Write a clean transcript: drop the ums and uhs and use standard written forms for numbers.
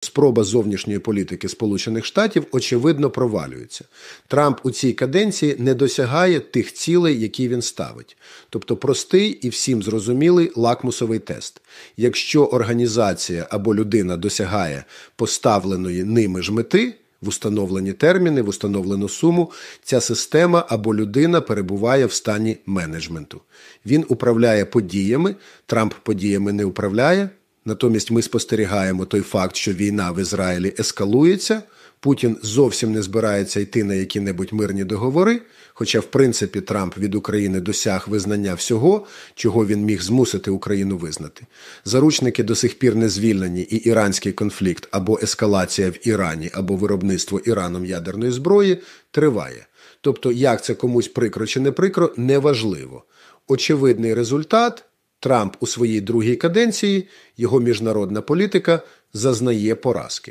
Спроба зовнішньої політики Сполучених Штатів, очевидно, провалюється. Трамп у цій каденції не досягає тих цілей, які він ставить. Тобто простий і всім зрозумілий лакмусовий тест. Якщо організація або людина досягає поставленої ними ж мети, в установлені терміни, в установлену суму, ця система або людина перебуває в стані менеджменту. Він управляє подіями, Трамп подіями не управляє. Натомість ми спостерігаємо той факт, що війна в Ізраїлі ескалується, Путін зовсім не збирається йти на які-небудь мирні договори, хоча, в принципі, Трамп від України досяг визнання всього, чого він міг змусити Україну визнати. Заручники до сих пір не звільнені, і іранський конфлікт або ескалація в Ірані, або виробництво Іраном ядерної зброї триває. Тобто, як це комусь прикро чи не прикро, неважливо. Очевидний результат – Трамп у своїй другій каденції, його міжнародна політика зазнає поразки.